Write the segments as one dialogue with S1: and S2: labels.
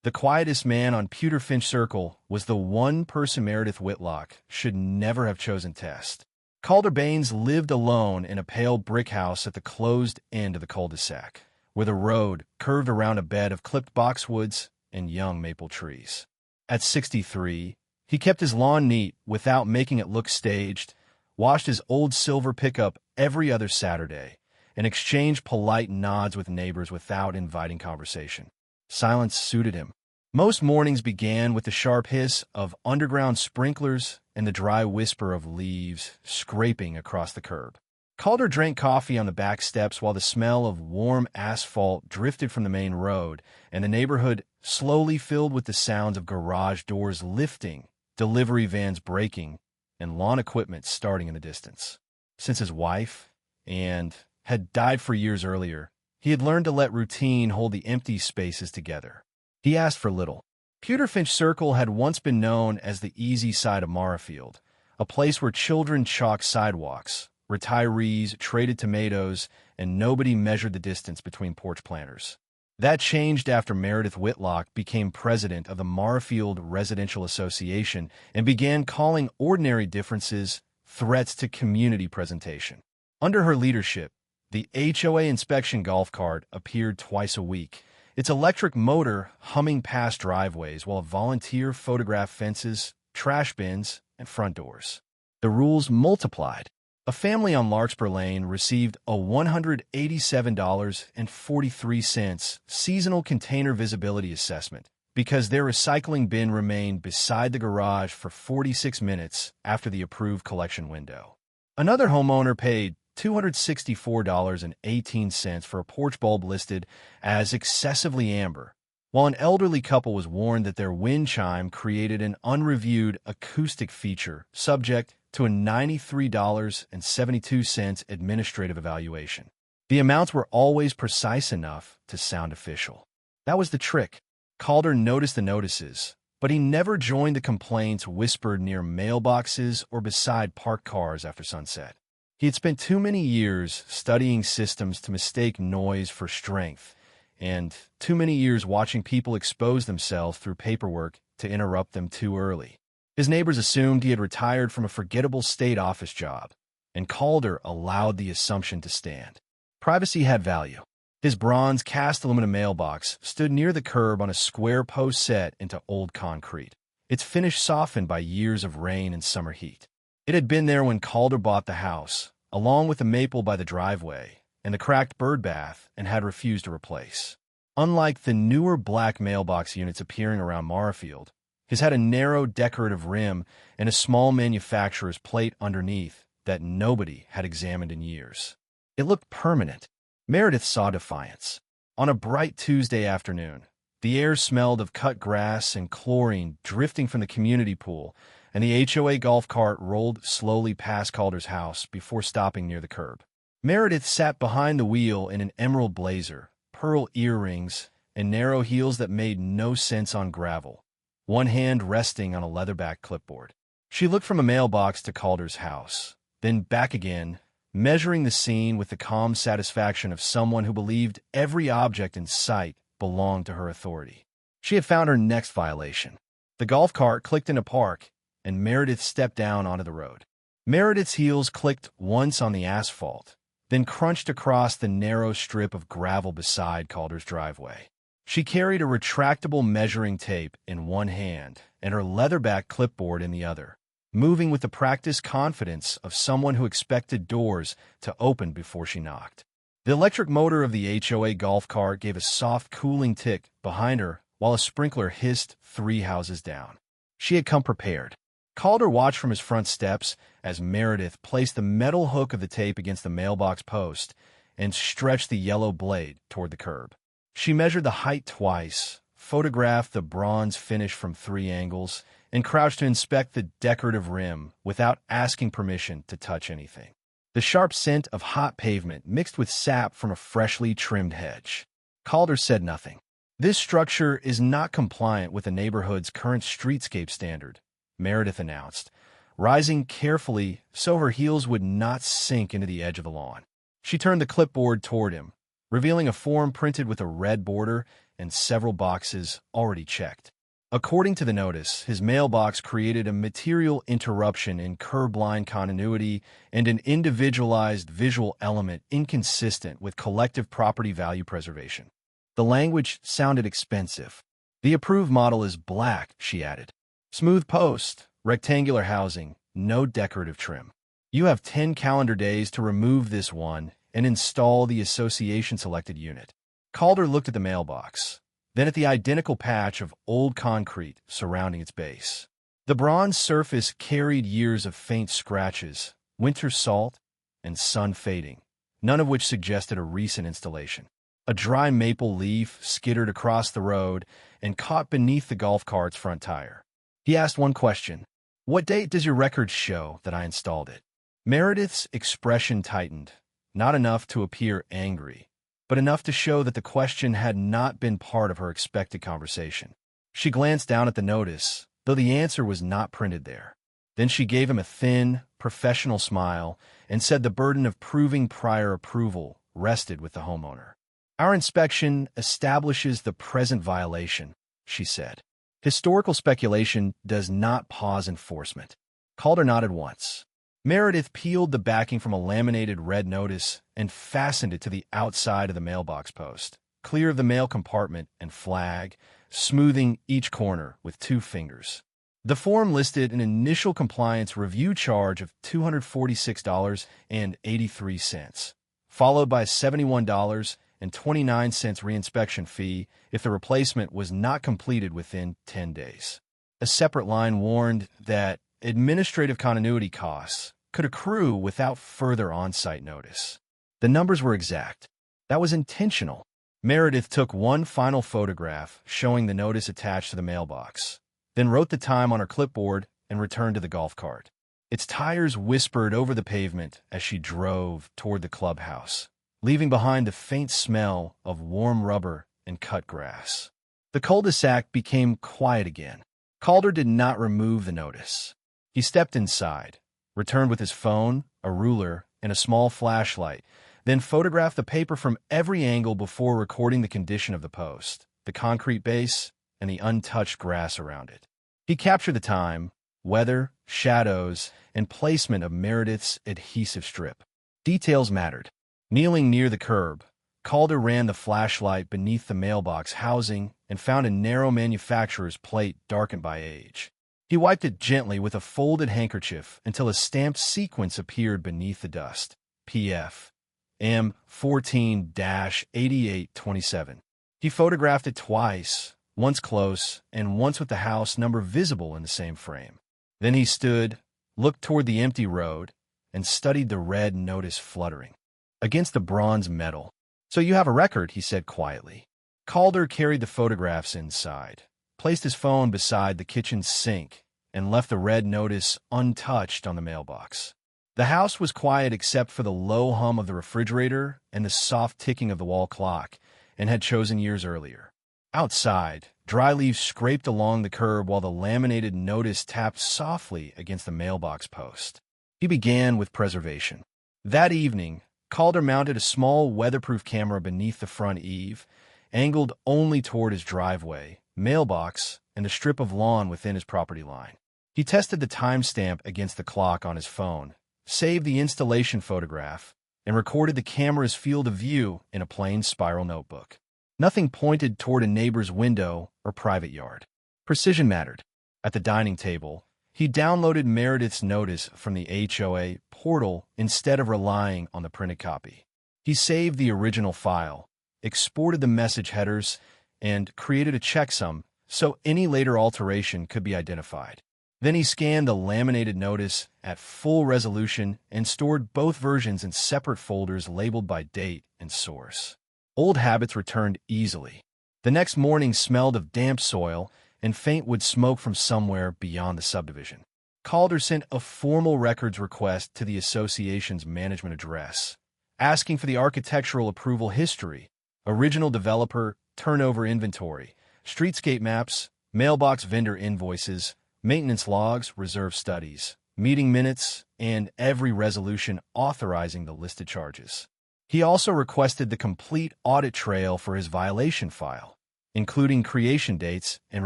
S1: The quietest man on Pewterfinch Circle was the one person Meredith Whitlock should never have chosen test. Calder Baines lived alone in a pale brick house at the closed end of the cul-de-sac, where the road curved around a bed of clipped boxwoods and young maple trees. At 63, he kept his lawn neat without making it look staged, washed his old silver pickup every other Saturday, and exchanged polite nods with neighbors without inviting conversation. Silence suited him. Most mornings began with the sharp hiss of underground sprinklers and the dry whisper of leaves scraping across the curb. Calder drank coffee on the back steps while the smell of warm asphalt drifted from the main road, and the neighborhood slowly filled with the sounds of garage doors lifting, delivery vans braking, and lawn equipment starting in the distance. Since his wife had died 4 years earlier, he had learned to let routine hold the empty spaces together. He asked for little. Pewterfinch Circle had once been known as the easy side of Morrowfield, a place where children chalked sidewalks, retirees traded tomatoes, and nobody measured the distance between porch planters. That changed after Meredith Whitlock became president of the Morrowfield Residential Association and began calling ordinary differences threats to community presentation. Under her leadership, the HOA inspection golf cart appeared twice a week, its electric motor humming past driveways while a volunteer photographed fences, trash bins, and front doors. The rules multiplied. A family on Larkspur Lane received a $187.43 seasonal container visibility assessment because their recycling bin remained beside the garage for 46 minutes after the approved collection window. Another homeowner paid $264.18 for a porch bulb listed as excessively amber, while an elderly couple was warned that their wind chime created an unreviewed acoustic feature subject to a $93.72 administrative evaluation. The amounts were always precise enough to sound official. That was the trick. Calder noticed the notices, but he never joined the complaints whispered near mailboxes or beside parked cars after sunset. He had spent too many years studying systems to mistake noise for strength, and too many years watching people expose themselves through paperwork to interrupt them too early. His neighbors assumed he had retired from a forgettable state office job, and Calder allowed the assumption to stand. Privacy had value. His bronze cast aluminum mailbox stood near the curb on a square post set into old concrete, its finish softened by years of rain and summer heat. It had been there when Calder bought the house, along with the maple by the driveway and the cracked bird bath, and had refused to replace. Unlike the newer black mailbox units appearing around Morrowfield, his had a narrow decorative rim and a small manufacturer's plate underneath that nobody had examined in years. It looked permanent. Meredith saw defiance. On a bright Tuesday afternoon, the air smelled of cut grass and chlorine drifting from the community pool, and the HOA golf cart rolled slowly past Calder's house before stopping near the curb. Meredith sat behind the wheel in an emerald blazer, pearl earrings, and narrow heels that made no sense on gravel, one hand resting on a leatherback clipboard. She looked from a mailbox to Calder's house, then back again, measuring the scene with the calm satisfaction of someone who believed every object in sight belonged to her authority. She had found her next violation. The golf cart clicked into park, and Meredith stepped down onto the road. Meredith's heels clicked once on the asphalt, then crunched across the narrow strip of gravel beside Calder's driveway. She carried a retractable measuring tape in one hand and her leatherback clipboard in the other, moving with the practiced confidence of someone who expected doors to open before she knocked. The electric motor of the HOA golf cart gave a soft cooling tick behind her while a sprinkler hissed 3 houses down. She had come prepared. Calder watched from his front steps as Meredith placed the metal hook of the tape against the mailbox post and stretched the yellow blade toward the curb. She measured the height twice, photographed the bronze finish from 3 angles, and crouched to inspect the decorative rim without asking permission to touch anything. The sharp scent of hot pavement mixed with sap from a freshly trimmed hedge. Calder said nothing. This structure is not compliant with the neighborhood's current streetscape standard, Meredith announced, rising carefully so her heels would not sink into the edge of the lawn. She turned the clipboard toward him, revealing a form printed with a red border and several boxes already checked. According to the notice, his mailbox created a material interruption in curb line continuity and an individualized visual element inconsistent with collective property value preservation. The language sounded expensive. The approved model is black, she added. Smooth post, rectangular housing, no decorative trim. You have 10 calendar days to remove this one and install the association-selected unit. Calder looked at the mailbox, then at the identical patch of old concrete surrounding its base. The bronze surface carried years of faint scratches, winter salt, and sun fading, none of which suggested a recent installation. A dry maple leaf skittered across the road and caught beneath the golf cart's front tire. He asked one question. "What date does your record show that I installed it?" Meredith's expression tightened, not enough to appear angry, but enough to show that the question had not been part of her expected conversation. She glanced down at the notice, though the answer was not printed there. Then she gave him a thin, professional smile and said the burden of proving prior approval rested with the homeowner. "Our inspection establishes the present violation," she said. "Historical speculation does not pause enforcement." Calder nodded once. Meredith peeled the backing from a laminated red notice and fastened it to the outside of the mailbox post, clear of the mail compartment and flag, smoothing each corner with 2 fingers. The form listed an initial compliance review charge of $246.83, followed by a $71.29 reinspection fee if the replacement was not completed within 10 days. A separate line warned that administrative continuity costs could accrue without further on-site notice. The numbers were exact. That was intentional. Meredith took one final photograph showing the notice attached to the mailbox, then wrote the time on her clipboard and returned to the golf cart. Its tires whispered over the pavement as she drove toward the clubhouse, leaving behind the faint smell of warm rubber and cut grass. The cul-de-sac became quiet again. Calder did not remove the notice. He stepped inside, returned with his phone, a ruler, and a small flashlight, then photographed the paper from every angle before recording the condition of the post, the concrete base, and the untouched grass around it. He captured the time, weather, shadows, and placement of Meredith's adhesive strip. Details mattered. Kneeling near the curb, Calder ran the flashlight beneath the mailbox housing and found a narrow manufacturer's plate darkened by age. He wiped it gently with a folded handkerchief until a stamped sequence appeared beneath the dust. PF M 14-8827. He photographed it twice, once close and once with the house number visible in the same frame. Then he stood, looked toward the empty road, and studied the red notice fluttering against the bronze metal. "So you have a record," he said quietly. Calder carried the photographs inside, placed his phone beside the kitchen sink, and left the red notice untouched on the mailbox. The house was quiet except for the low hum of the refrigerator and the soft ticking of the wall clock, and had chosen years earlier. Outside, dry leaves scraped along the curb while the laminated notice tapped softly against the mailbox post. He began with preservation. That evening, Calder mounted a small weatherproof camera beneath the front eave, angled only toward his driveway, mailbox, and the strip of lawn within his property line. He tested the timestamp against the clock on his phone, saved the installation photograph, and recorded the camera's field of view in a plain spiral notebook. Nothing pointed toward a neighbor's window or private yard. Precision mattered. At the dining table, he downloaded Meredith's notice from the HOA portal instead of relying on the printed copy. He saved the original file, exported the message headers, and created a checksum so any later alteration could be identified. Then he scanned the laminated notice at full resolution and stored both versions in separate folders labeled by date and source. Old habits returned easily. The next morning smelled of damp soil and faint wood smoke from somewhere beyond the subdivision. Calder sent a formal records request to the association's management address, asking for the architectural approval history, original developer, turnover inventory, streetscape maps, mailbox vendor invoices, maintenance logs, reserve studies, meeting minutes, and every resolution authorizing the listed charges. He also requested the complete audit trail for his violation file, including creation dates and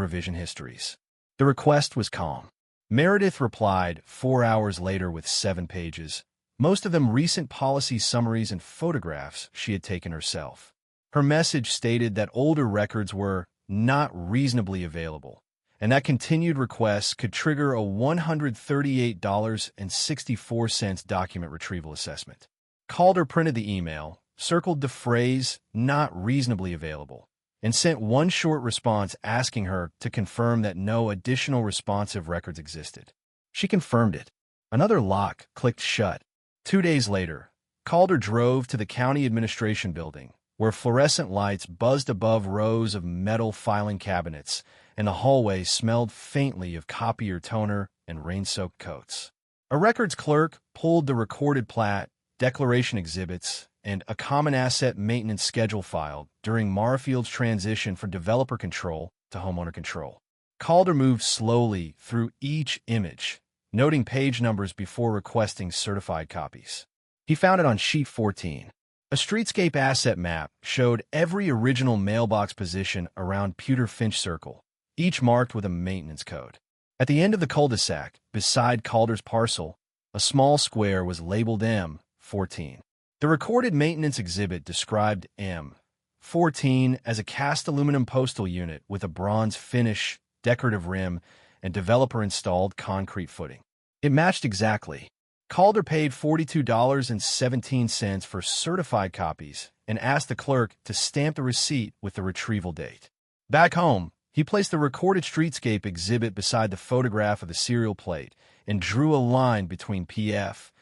S1: revision histories. The request was calm. Meredith replied 4 hours later with 7 pages, most of them recent policy summaries and photographs she had taken herself. Her message stated that older records were not reasonably available, and that continued requests could trigger a $138.64 document retrieval assessment. Calder printed the email, circled the phrase, "not reasonably available," and sent one short response asking her to confirm that no additional responsive records existed. She confirmed it. Another lock clicked shut. 2 days later, Calder drove to the county administration building, where fluorescent lights buzzed above rows of metal filing cabinets, and the hallway smelled faintly of copier toner and rain-soaked coats. A records clerk pulled the recorded plat, declaration exhibits, and a common asset maintenance schedule file during Morrowfield's transition from developer control to homeowner control. Calder moved slowly through each image, noting page numbers before requesting certified copies. He found it on sheet 14. A streetscape asset map showed every original mailbox position around Pewter Finch Circle, each marked with a maintenance code. At the end of the cul-de-sac, beside Calder's parcel, a small square was labeled M14. The recorded maintenance exhibit described M14 as a cast aluminum postal unit with a bronze finish, decorative rim, and developer-installed concrete footing. It matched exactly. Calder paid $42.17 for certified copies and asked the clerk to stamp the receipt with the retrieval date. Back home, he placed the recorded streetscape exhibit beside the photograph of the serial plate and drew a line between PF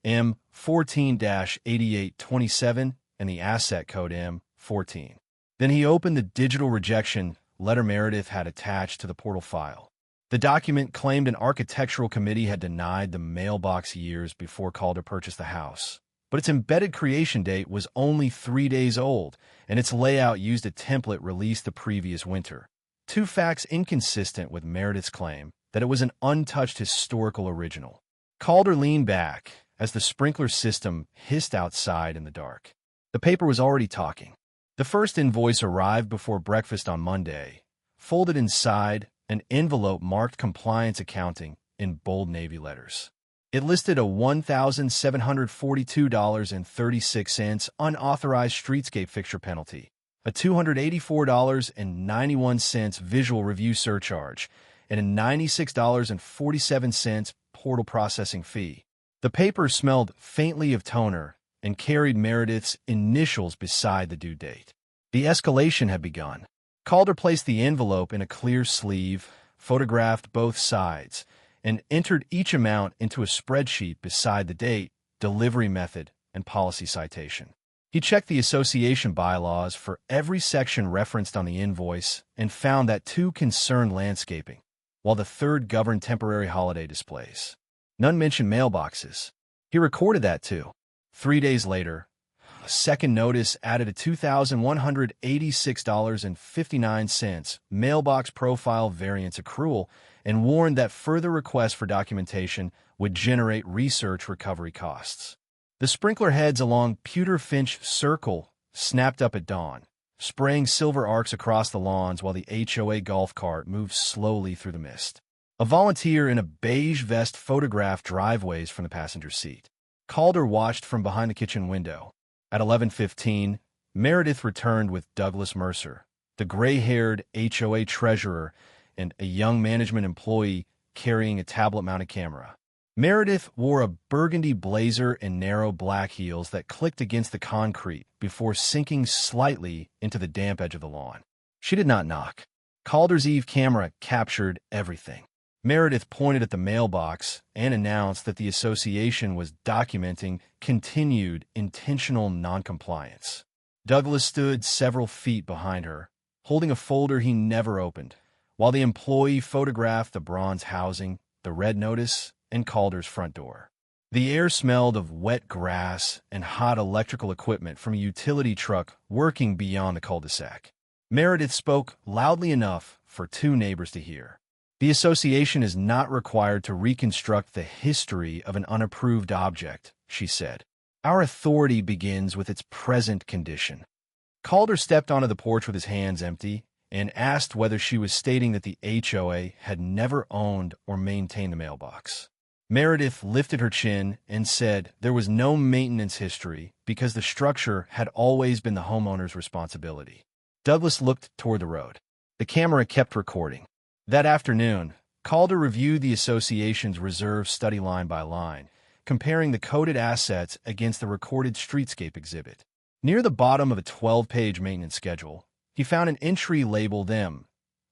S1: M14-8827 and the asset code M14. Then he opened the digital rejection letter Meredith had attached to the portal file. The document claimed an architectural committee had denied the mailbox years before Calder purchased the house, but its embedded creation date was only 3 days old, and its layout used a template released the previous winter. 2 facts inconsistent with Meredith's claim that it was an untouched historical original. Calder leaned back as the sprinkler system hissed outside in the dark. The paper was already talking. The first invoice arrived before breakfast on Monday, folded inside an envelope marked compliance accounting in bold navy letters. It listed a $1,742.36 unauthorized streetscape fixture penalty, a $284.91 visual review surcharge, and a $96.47 portal processing fee. The paper smelled faintly of toner and carried Meredith's initials beside the due date. The escalation had begun. Calder placed the envelope in a clear sleeve, photographed both sides, and entered each amount into a spreadsheet beside the date, delivery method, and policy citation. He checked the association bylaws for every section referenced on the invoice and found that 2 concerned landscaping, while the 3rd governed temporary holiday displays. None mentioned mailboxes. He recorded that too. 3 days later, a second notice added a $2,186.59 mailbox profile variance accrual and warned that further requests for documentation would generate research recovery costs. The sprinkler heads along Pewter Finch Circle snapped up at dawn, spraying silver arcs across the lawns while the HOA golf cart moved slowly through the mist. A volunteer in a beige vest photographed driveways from the passenger seat. Calder watched from behind the kitchen window. At 11:15, Meredith returned with Douglas Mercer, the gray-haired HOA treasurer, and a young management employee carrying a tablet-mounted camera. Meredith wore a burgundy blazer and narrow black heels that clicked against the concrete before sinking slightly into the damp edge of the lawn. She did not knock. Calder's Eve camera captured everything. Meredith pointed at the mailbox and announced that the association was documenting continued intentional noncompliance. Douglas stood several feet behind her, holding a folder he never opened, while the employee photographed the bronze housing, the red notice, and Calder's front door. The air smelled of wet grass and hot electrical equipment from a utility truck working beyond the cul-de-sac. Meredith spoke loudly enough for 2 neighbors to hear. The association is not required to reconstruct the history of an unapproved object, she said. Our authority begins with its present condition. Calder stepped onto the porch with his hands empty, and asked whether she was stating that the HOA had never owned or maintained the mailbox. Meredith lifted her chin and said there was no maintenance history because the structure had always been the homeowner's responsibility. Douglas looked toward the road. The camera kept recording. That afternoon, Calder reviewed the association's reserve study line by line, comparing the coded assets against the recorded streetscape exhibit. Near the bottom of a 12-page maintenance schedule, he found an entry labeled M,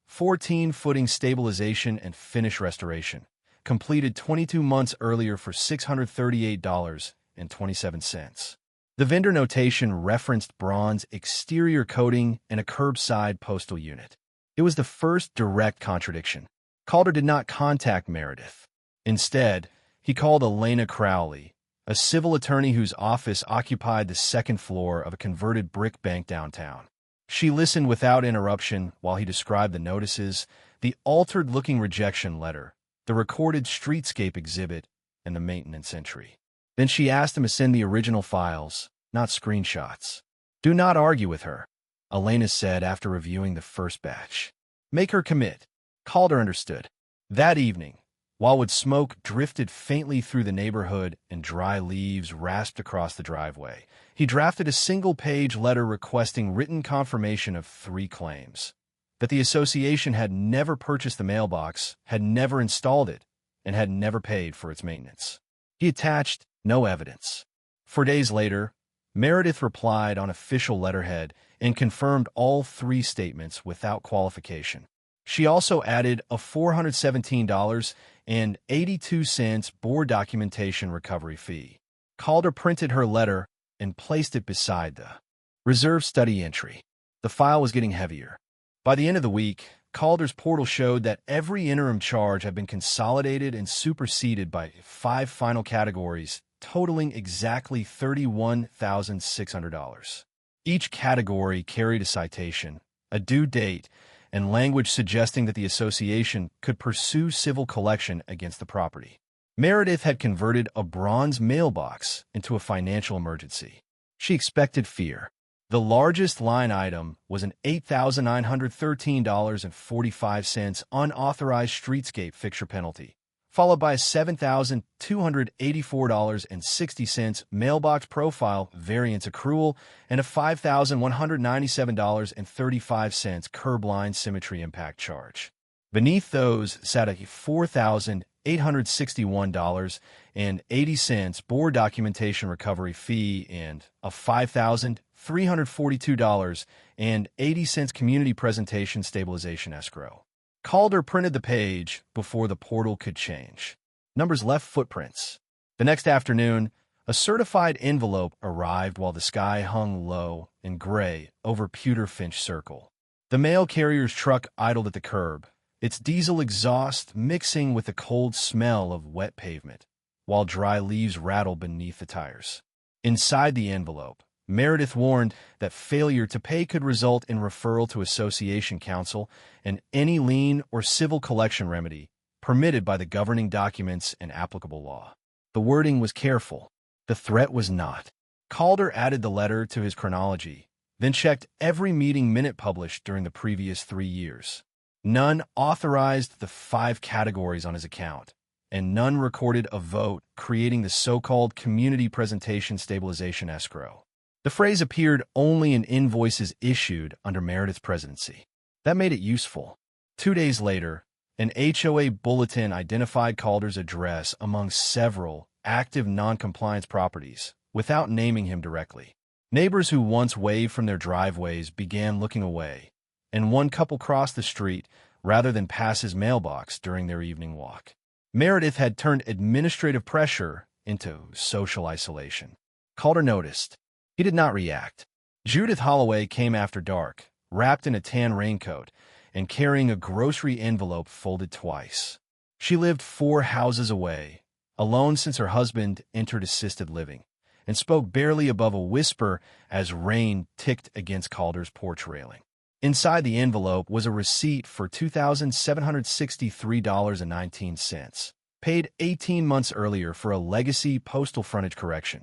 S1: 14-footing stabilization and finish restoration, completed 22 months earlier for $638.27. The vendor notation referenced bronze exterior coating and a curbside postal unit. It was the first direct contradiction. Calder did not contact Meredith. Instead, he called Elena Crowley, a civil attorney whose office occupied the second floor of a converted brick bank downtown. She listened without interruption while he described the notices, the altered-looking rejection letter, the recorded streetscape exhibit, and the maintenance entry. Then she asked him to send the original files, not screenshots. "Do not argue with her," Elena said after reviewing the first batch. "Make her commit." Calder understood. That evening, while wood smoke drifted faintly through the neighborhood and dry leaves rasped across the driveway, he drafted a single-page letter requesting written confirmation of 3 claims: that the association had never purchased the mailbox, had never installed it, and had never paid for its maintenance. He attached no evidence. 4 days later, Meredith replied on official letterhead and confirmed all 3 statements without qualification. She also added a $417.82 board documentation recovery fee. Calder printed her letter and placed it beside the reserve study entry. The file was getting heavier. By the end of the week, Calder's portal showed that every interim charge had been consolidated and superseded by 5 final categories, totaling exactly $31,600. Each category carried a citation, a due date, and language suggesting that the association could pursue civil collection against the property. Meredith had converted a bronze mailbox into a financial emergency. She expected fear. The largest line item was an $8,913.45 unauthorized streetscape fixture penalty, followed by a $7,284.60 mailbox profile variance accrual and a $5,197.35 curb line symmetry impact charge. Beneath those sat a $4,861.80 board documentation recovery fee and a $5,342.80 community presentation stabilization escrow. Calder printed the page before the portal could change. Numbers left footprints. The next afternoon, a certified envelope arrived while the sky hung low and gray over Pewter Finch Circle. The mail carrier's truck idled at the curb, its diesel exhaust mixing with the cold smell of wet pavement, while dry leaves rattled beneath the tires. Inside the envelope, Meredith warned that failure to pay could result in referral to Association Counsel and any lien or civil collection remedy permitted by the governing documents and applicable law. The wording was careful. The threat was not. Calder added the letter to his chronology, then checked every meeting minute published during the previous 3 years. None authorized the 5 categories on his account, and none recorded a vote creating the so-called Community Presentation Stabilization Escrow. The phrase appeared only in invoices issued under Meredith's presidency. That made it useful. 2 days later, an HOA bulletin identified Calder's address among several active non-compliance properties without naming him directly. Neighbors who once waved from their driveways began looking away, and one couple crossed the street rather than pass his mailbox during their evening walk. Meredith had turned administrative pressure into social isolation. Calder noticed. He did not react. Judith Holloway came after dark, wrapped in a tan raincoat and carrying a grocery envelope folded twice. She lived 4 houses away, alone since her husband entered assisted living, and spoke barely above a whisper as rain ticked against Calder's porch railing. Inside the envelope was a receipt for $2,763.19, paid 18 months earlier for a legacy postal frontage correction.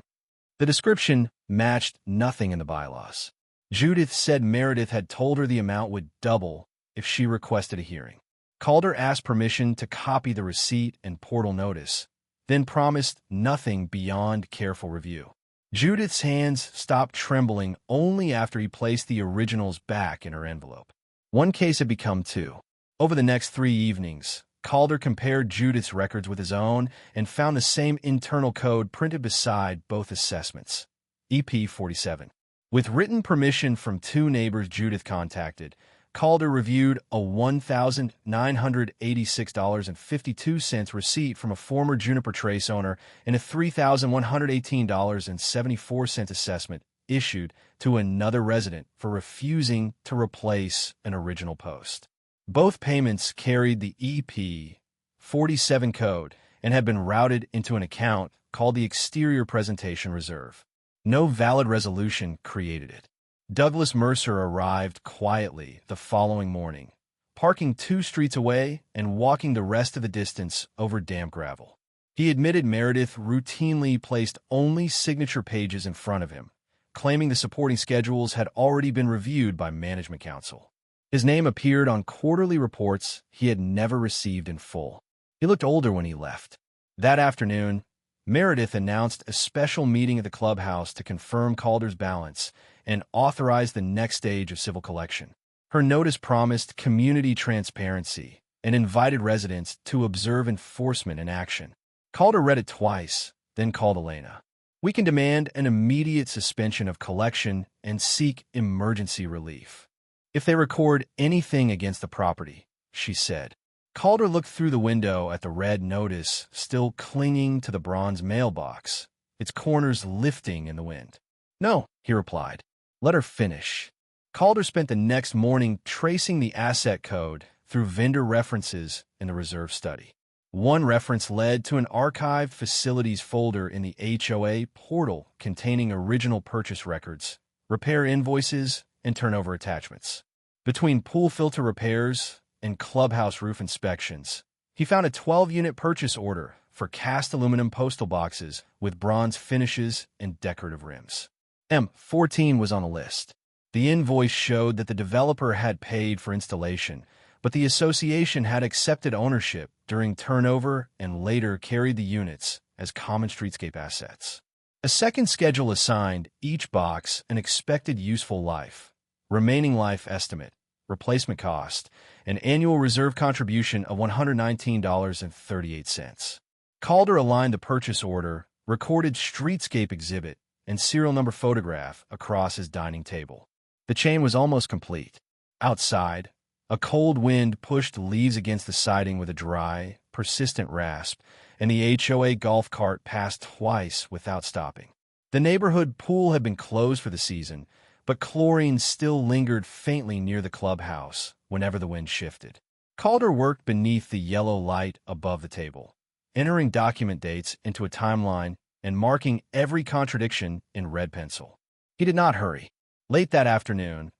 S1: The description matched nothing in the bylaws. Judith said Meredith had told her the amount would double if she requested a hearing. Calder asked permission to copy the receipt and portal notice, then promised nothing beyond careful review. Judith's hands stopped trembling only after he placed the originals back in her envelope. One case had become two. Over the next 3 evenings, Calder compared Judith's records with his own and found the same internal code printed beside both assessments. EP 47. With written permission from 2 neighbors Judith contacted, Calder reviewed a $1,986.52 receipt from a former Juniper Trace owner and a $3,118.74 assessment issued to another resident for refusing to replace an original post. Both payments carried the EP 47 code and had been routed into an account called the Exterior Presentation Reserve. No valid resolution created it. Douglas Mercer arrived quietly the following morning, parking 2 streets away and walking the rest of the distance over damp gravel. He admitted Meredith routinely placed only signature pages in front of him, claiming the supporting schedules had already been reviewed by Management Council. His name appeared on quarterly reports he had never received in full. He looked older when he left. That afternoon, Meredith announced a special meeting at the clubhouse to confirm Calder's balance and authorize the next stage of civil collection. Her notice promised community transparency and invited residents to observe enforcement in action. Calder read it twice, then called Elena. "We can demand an immediate suspension of collection and seek emergency relief if they record anything against the property," she said. Calder looked through the window at the red notice still clinging to the bronze mailbox, its corners lifting in the wind. "No," he replied. "Let her finish." Calder spent the next morning tracing the asset code through vendor references in the reserve study. One reference led to an archived facilities folder in the HOA portal containing original purchase records, repair invoices, and turnover attachments. Between pool filter repairs and clubhouse roof inspections, he found a 12-unit purchase order for cast aluminum postal boxes with bronze finishes and decorative rims. M14 was on the list. The invoice showed that the developer had paid for installation, but the association had accepted ownership during turnover and later carried the units as common streetscape assets. A second schedule assigned each box an expected useful life, remaining life estimate, replacement cost, an annual reserve contribution of $119.38. Calder aligned the purchase order, recorded streetscape exhibit, and serial number photograph across his dining table. The chain was almost complete. Outside, a cold wind pushed leaves against the siding with a dry, persistent rasp, and the HOA golf cart passed twice without stopping. The neighborhood pool had been closed for the season, but chlorine still lingered faintly near the clubhouse whenever the wind shifted. Calder worked beneath the yellow light above the table, entering document dates into a timeline and marking every contradiction in red pencil. He did not hurry. Late that afternoon,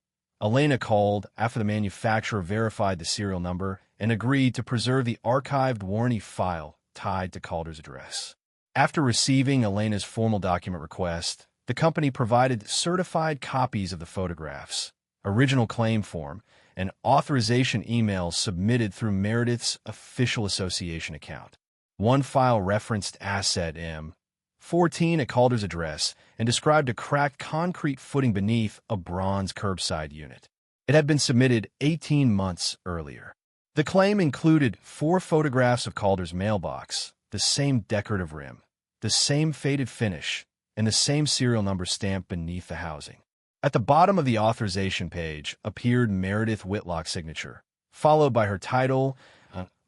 S1: Elena called after the manufacturer verified the serial number and agreed to preserve the archived warranty file tied to Calder's address. After receiving Elena's formal document request, the company provided certified copies of the photographs, original claim form, and authorization emails submitted through Meredith's official association account. One file referenced asset M14 at Calder's address and described a cracked concrete footing beneath a bronze curbside unit. It had been submitted 18 months earlier. The claim included 4 photographs of Calder's mailbox, the same decorative rim, the same faded finish, and the same serial number stamped beneath the housing. At the bottom of the authorization page appeared Meredith Whitlock's signature, followed by her title,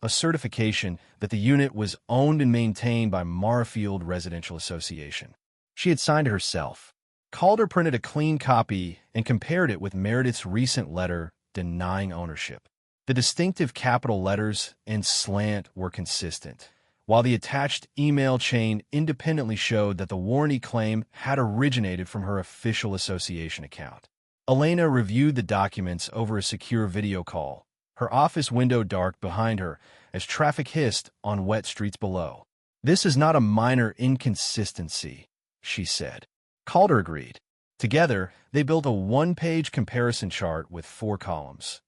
S1: a certification that the unit was owned and maintained by Morrowfield Residential Association. She had signed it herself. Calder printed a clean copy and compared it with Meredith's recent letter denying ownership. The distinctive capital letters and slant were consistent, while the attached email chain independently showed that the warranty claim had originated from her official association account. Elena reviewed the documents over a secure video call, her office window dark behind her as traffic hissed on wet streets below. "This is not a minor inconsistency," she said. Calder agreed. Together, they built a 1-page comparison chart with 4 columns.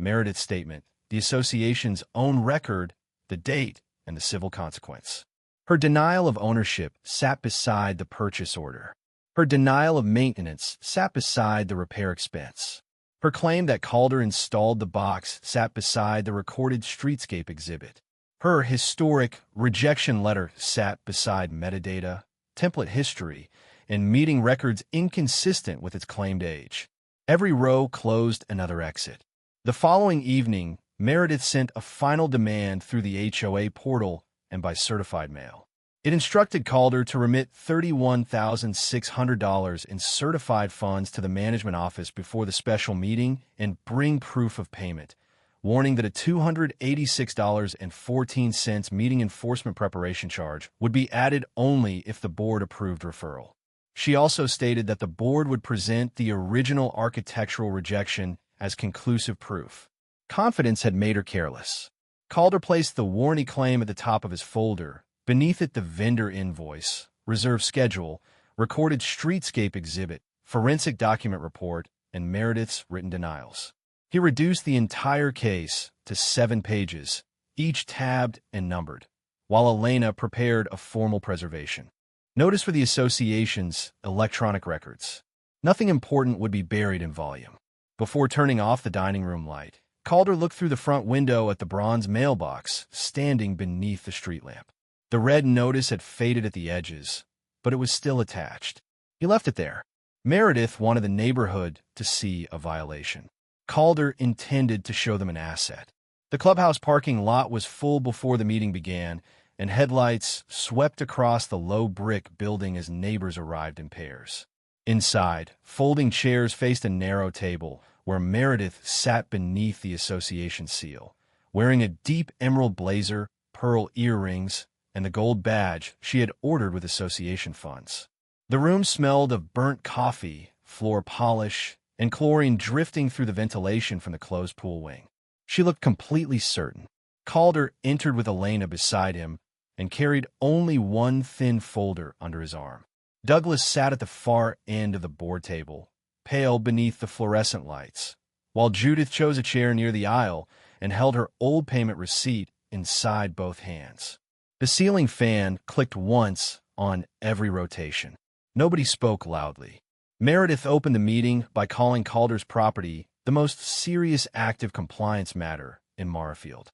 S1: Meredith's statement, the association's own record, the date, and the civil consequence. Her denial of ownership sat beside the purchase order. Her denial of maintenance sat beside the repair expense. Her claim that Calder installed the box sat beside the recorded streetscape exhibit. Her historic rejection letter sat beside metadata, template history, and meeting records inconsistent with its claimed age. Every row closed another exit. The following evening, Meredith sent a final demand through the HOA portal and by certified mail. It instructed Calder to remit $31,600 in certified funds to the management office before the special meeting and bring proof of payment, warning that a $286.14 meeting enforcement preparation charge would be added only if the board approved referral. She also stated that the board would present the original architectural rejection as conclusive proof. Confidence had made her careless. Calder placed the warranty claim at the top of his folder. Beneath it, the vendor invoice, reserve schedule, recorded streetscape exhibit, forensic document report, and Meredith's written denials. He reduced the entire case to 7 pages, each tabbed and numbered, while Elena prepared a formal preservation. Notice for the association's electronic records. Nothing important would be buried in volume. Before turning off the dining room light, Calder looked through the front window at the bronze mailbox standing beneath the street lamp. The red notice had faded at the edges, but it was still attached. He left it there. Meredith wanted the neighborhood to see a violation. Calder intended to show them an asset. The clubhouse parking lot was full before the meeting began, and headlights swept across the low brick building as neighbors arrived in pairs. Inside, folding chairs faced a narrow table where Meredith sat beneath the association seal, wearing a deep emerald blazer, pearl earrings, and the gold badge she had ordered with association funds. The room smelled of burnt coffee, floor polish, and chlorine drifting through the ventilation from the closed pool wing. She looked completely certain. Calder entered with Elena beside him and carried only one thin folder under his arm. Douglas sat at the far end of the board table, pale beneath the fluorescent lights, while Judith chose a chair near the aisle and held her old payment receipt inside both hands. The ceiling fan clicked once on every rotation. Nobody spoke loudly. Meredith opened the meeting by calling Calder's property the most serious active compliance matter in Morrowfield.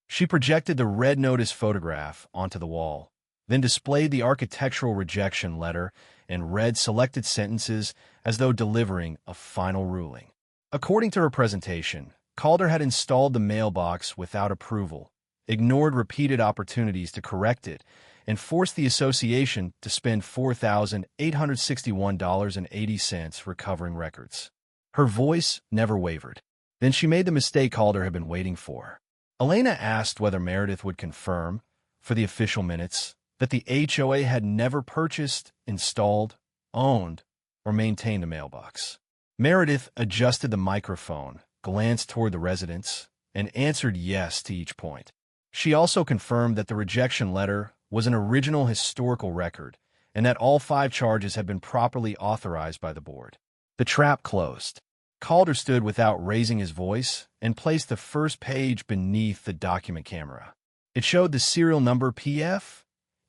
S1: She projected the red notice photograph onto the wall, then displayed the architectural rejection letter and read selected sentences as though delivering a final ruling. According to her presentation, Calder had installed the mailbox without approval, ignored repeated opportunities to correct it, and forced the association to spend $4,861.80 recovering records. Her voice never wavered. Then she made the mistake Calder had been waiting for. Elena asked whether Meredith would confirm, for the official minutes, that the HOA had never purchased, installed, owned, or maintained the mailbox. Meredith adjusted the microphone, glanced toward the residents, and answered yes to each point. She also confirmed that the rejection letter was an original historical record and that all 5 charges had been properly authorized by the board. The trap closed. Calder stood without raising his voice and placed the first page beneath the document camera. It showed the serial number PF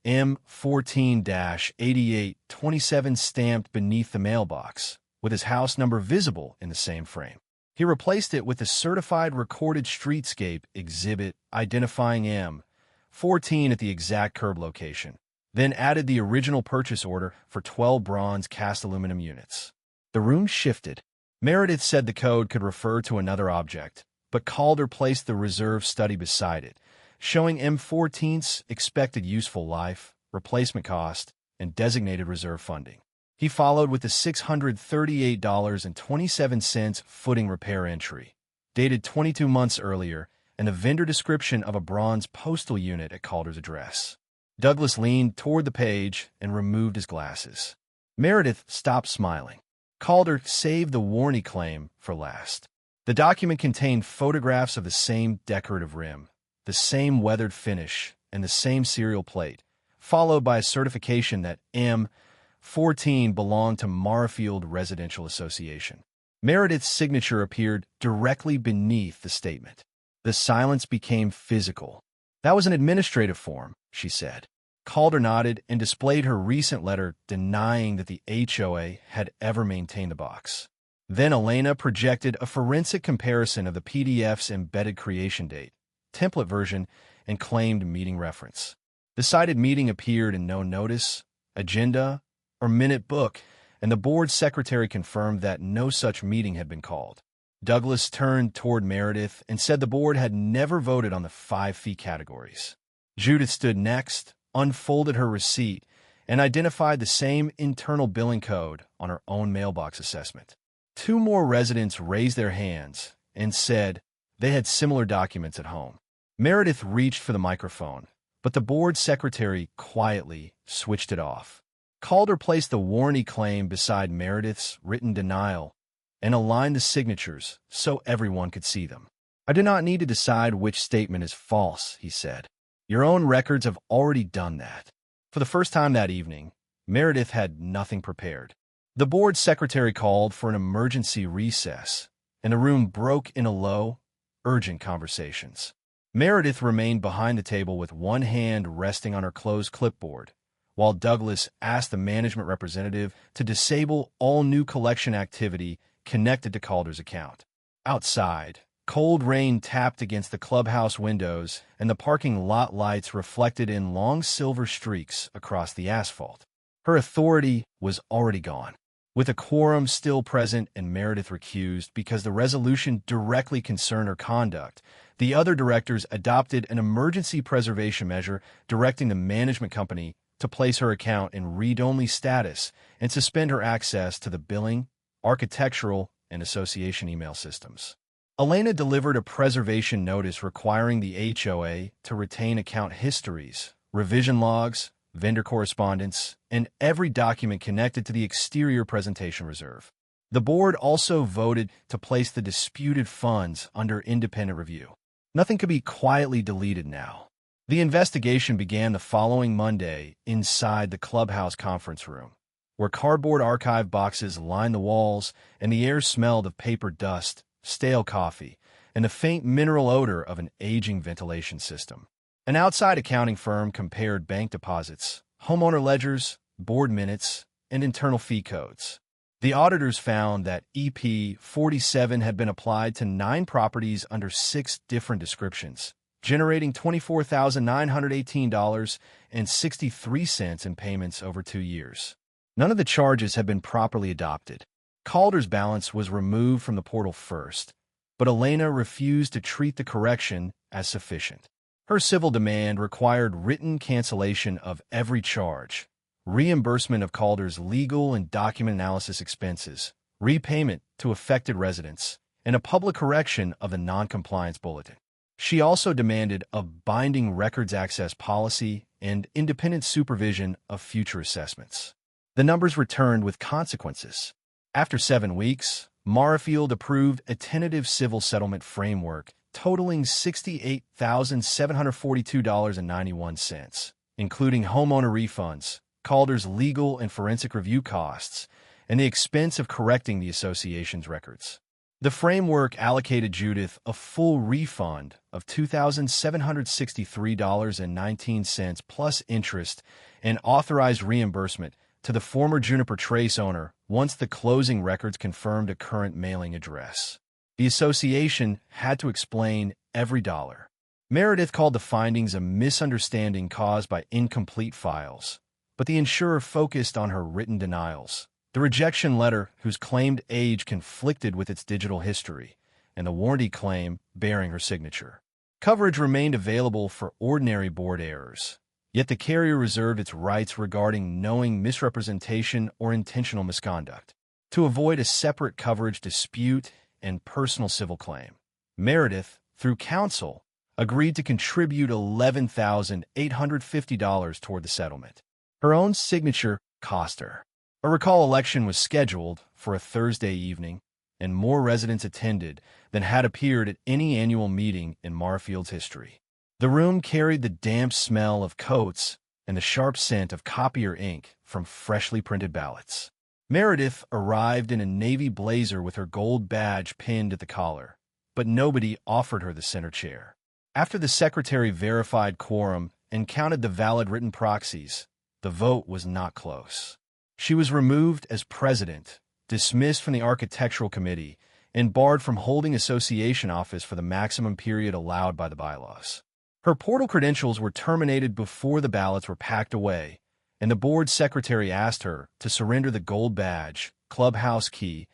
S1: M14-8827 stamped beneath the mailbox, with his house number visible in the same frame. He replaced it with the certified recorded streetscape exhibit identifying M14 at the exact curb location, then added the original purchase order for 12 bronze cast aluminum units. The room shifted. Meredith said the code could refer to another object, but Calder placed the reserve study beside it, showing M14's expected useful life, replacement cost, and designated reserve funding. He followed with the $638.27 footing repair entry, dated 22 months earlier, and the vendor description of a bronze postal unit at Calder's address. Douglas leaned toward the page and removed his glasses. Meredith stopped smiling. Calder saved the warranty claim for last. The document contained photographs of the same decorative rim, the same weathered finish, and the same serial plate, followed by a certification that M14 belonged to Morrowfield Residential Association. Meredith's signature appeared directly beneath the statement. The silence became physical. "That was an administrative form," she said. Calder nodded and displayed her recent letter denying that the HOA had ever maintained the box. Then Elena projected a forensic comparison of the PDF's embedded creation date, template version, and claimed meeting reference. The cited meeting appeared in no notice, agenda, or minute book, and the board secretary confirmed that no such meeting had been called. Douglas turned toward Meredith and said the board had never voted on the 5 fee categories. Judith stood next, unfolded her receipt, and identified the same internal billing code on her own mailbox assessment. 2 more residents raised their hands and said they had similar documents at home. Meredith reached for the microphone, but the board secretary quietly switched it off. Calder placed the warranty claim beside Meredith's written denial and aligned the signatures so everyone could see them. "I do not need to decide which statement is false," he said. "Your own records have already done that." For the first time that evening, Meredith had nothing prepared. The board secretary called for an emergency recess, and the room broke into low, urgent conversations. Meredith remained behind the table with one hand resting on her closed clipboard, while Douglas asked the management representative to disable all new collection activity connected to Calder's account. Outside, cold rain tapped against the clubhouse windows, and the parking lot lights reflected in long silver streaks across the asphalt. Her authority was already gone. With a quorum still present and Meredith recused because the resolution directly concerned her conduct, the other directors adopted an emergency preservation measure directing the management company to place her account in read-only status and suspend her access to the billing, architectural, and association email systems. Elena delivered a preservation notice requiring the HOA to retain account histories, revision logs, vendor correspondence, and every document connected to the exterior presentation reserve. The board also voted to place the disputed funds under independent review. Nothing could be quietly deleted now. The investigation began the following Monday inside the clubhouse conference room, where cardboard archive boxes lined the walls and the air smelled of paper dust, stale coffee, and the faint mineral odor of an aging ventilation system. An outside accounting firm compared bank deposits, homeowner ledgers, board minutes, and internal fee codes. The auditors found that EP 47 had been applied to 9 properties under 6 different descriptions, generating $24,918.63 in payments over 2 years. None of the charges had been properly adopted. Calder's balance was removed from the portal first, but Elena refused to treat the correction as sufficient. Her civil demand required written cancellation of every charge, reimbursement of Calder's legal and document analysis expenses, repayment to affected residents, and a public correction of the non-compliance bulletin. She also demanded a binding records access policy and independent supervision of future assessments. The numbers returned with consequences. After 7 weeks, Morrowfield approved a tentative civil settlement framework totaling $68,742.91, including homeowner refunds, Calder's legal and forensic review costs, and the expense of correcting the association's records. The framework allocated Judith a full refund of $2,763.19 plus interest and authorized reimbursement to the former Juniper Trace owner once the closing records confirmed a current mailing address. The association had to explain every dollar. Meredith called the findings a misunderstanding caused by incomplete files, but the insurer focused on her written denials, the rejection letter whose claimed age conflicted with its digital history, and the warranty claim bearing her signature. Coverage remained available for ordinary board errors, yet the carrier reserved its rights regarding knowing misrepresentation or intentional misconduct. To avoid a separate coverage dispute and personal civil claim, Meredith, through counsel, agreed to contribute $11,850 toward the settlement. Her own signature cost her. A recall election was scheduled for a Thursday evening, and more residents attended than had appeared at any annual meeting in Morrowfield's history. The room carried the damp smell of coats and the sharp scent of copier ink from freshly printed ballots. Meredith arrived in a navy blazer with her gold badge pinned at the collar, but nobody offered her the center chair. After the secretary verified quorum and counted the valid written proxies, the vote was not close. She was removed as president, dismissed from the architectural committee, and barred from holding association office for the maximum period allowed by the bylaws. Her portal credentials were terminated before the ballots were packed away, and the board secretary asked her to surrender the gold badge, clubhouse key,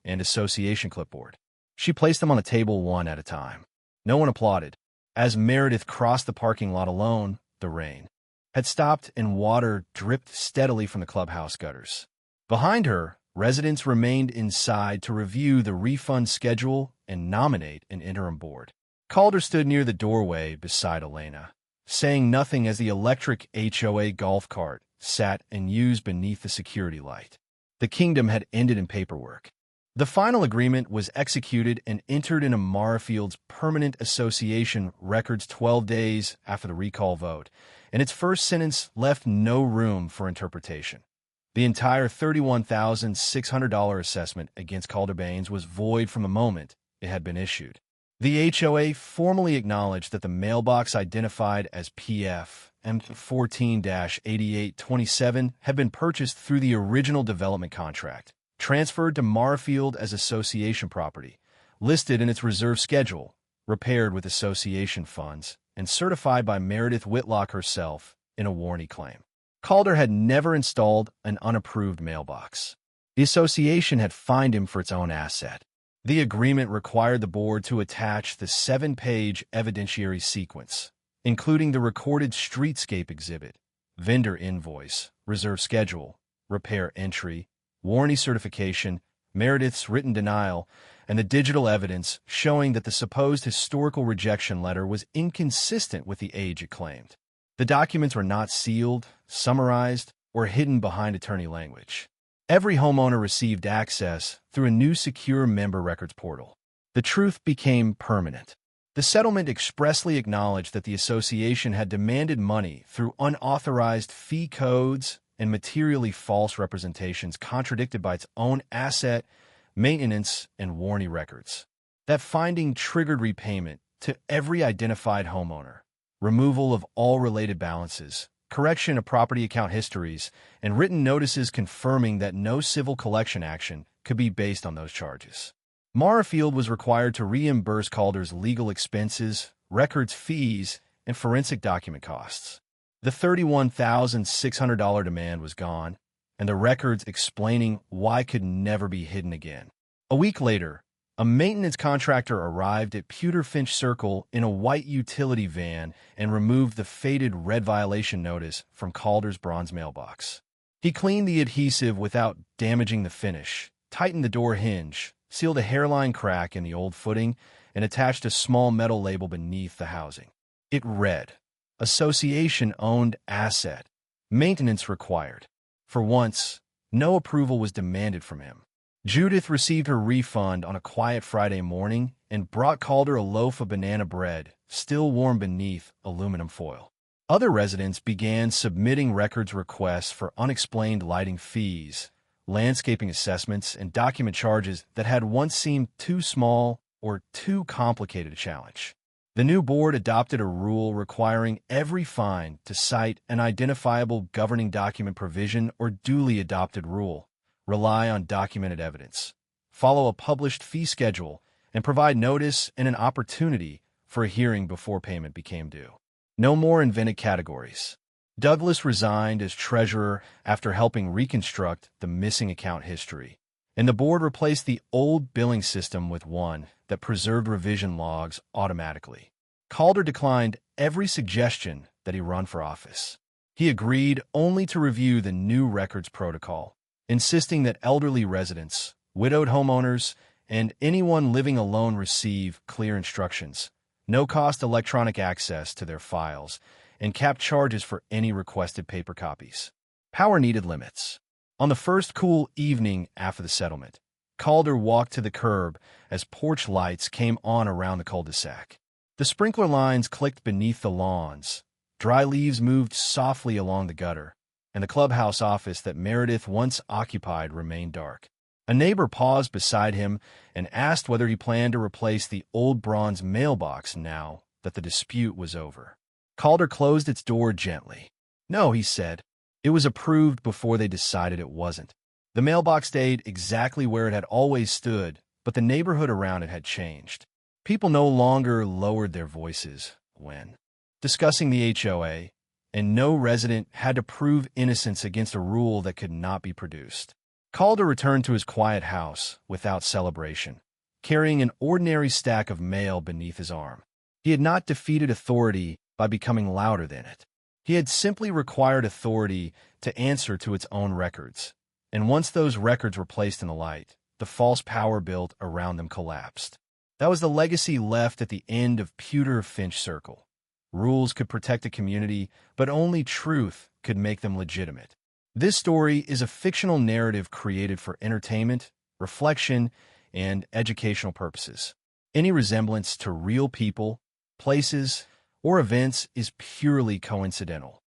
S1: and association clipboard. She placed them on the table one at a time. No one applauded. As Meredith crossed the parking lot alone, the rain had stopped and water dripped steadily from the clubhouse gutters. Behind her, residents remained inside to review the refund schedule and nominate an interim board. Calder stood near the doorway beside Elena, saying nothing as the electric HOA golf cart sat and used beneath the security light. The kingdom had ended in paperwork. The final agreement was executed and entered into Morrowfield's permanent association records 12 days after the recall vote, and its first sentence left no room for interpretation. The entire $31,600 assessment against Calder Baines was void from the moment it had been issued. The HOA formally acknowledged that the mailbox identified as PF M14-8827 had been purchased through the original development contract, transferred to Morrowfield as association property, listed in its reserve schedule, repaired with association funds, and certified by Meredith Whitlock herself in a warranty claim. Calder had never installed an unapproved mailbox. The association had fined him for its own asset. The agreement required the board to attach the 7-page evidentiary sequence, including the recorded streetscape exhibit, vendor invoice, reserve schedule, repair entry, warranty certification, Meredith's written denial, and the digital evidence showing that the supposed historical rejection letter was inconsistent with the age it claimed. The documents were not sealed, summarized, or hidden behind attorney language. Every homeowner received access through a new secure member records portal. The truth became permanent. The settlement expressly acknowledged that the association had demanded money through unauthorized fee codes and materially false representations contradicted by its own asset, maintenance, and warranty records. That finding triggered repayment to every identified homeowner, removal of all related balances, correction of property account histories, and written notices confirming that no civil collection action could be based on those charges. Morrowfield was required to reimburse Calder's legal expenses, records fees, and forensic document costs. The $31,600 demand was gone, and the records explaining why could never be hidden again. A week later, a maintenance contractor arrived at Pewter Finch Circle in a white utility van and removed the faded red violation notice from Calder's bronze mailbox. He cleaned the adhesive without damaging the finish, tightened the door hinge, sealed a hairline crack in the old footing, and attached a small metal label beneath the housing. It read, "Association-owned asset. Maintenance required." For once, no approval was demanded from him. Judith received her refund on a quiet Friday morning and brought Calder a loaf of banana bread, still warm beneath aluminum foil. Other residents began submitting records requests for unexplained lighting fees, landscaping assessments, and document charges that had once seemed too small or too complicated to challenge. The new board adopted a rule requiring every fine to cite an identifiable governing document provision or duly adopted rule, rely on documented evidence, follow a published fee schedule, and provide notice and an opportunity for a hearing before payment became due. No more invented categories. Douglas resigned as treasurer after helping reconstruct the missing account history, and the board replaced the old billing system with one that preserved revision logs automatically. Calder declined every suggestion that he run for office. He agreed only to review the new records protocol, insisting that elderly residents, widowed homeowners, and anyone living alone receive clear instructions, no-cost electronic access to their files, and cap charges for any requested paper copies. Power needed limits. On the first cool evening after the settlement, Calder walked to the curb as porch lights came on around the cul-de-sac. The sprinkler lines clicked beneath the lawns, dry leaves moved softly along the gutter, and the clubhouse office that Meredith once occupied remained dark. A neighbor paused beside him and asked whether he planned to replace the old bronze mailbox now that the dispute was over. Calder closed its door gently. "No," he said. "It was approved before they decided it wasn't." The mailbox stayed exactly where it had always stood, but the neighborhood around it had changed. People no longer lowered their voices when discussing the HOA, and no resident had to prove innocence against a rule that could not be produced. Calder returned to his quiet house without celebration, carrying an ordinary stack of mail beneath his arm. He had not defeated authority by becoming louder than it. He had simply required authority to answer to its own records, and once those records were placed in the light, the false power built around them collapsed. That was the legacy left at the end of Pewter Finch Circle. Rules could protect a community, but only truth could make them legitimate. This story is a fictional narrative created for entertainment, reflection, and educational purposes. Any resemblance to real people, places, or events is purely coincidental.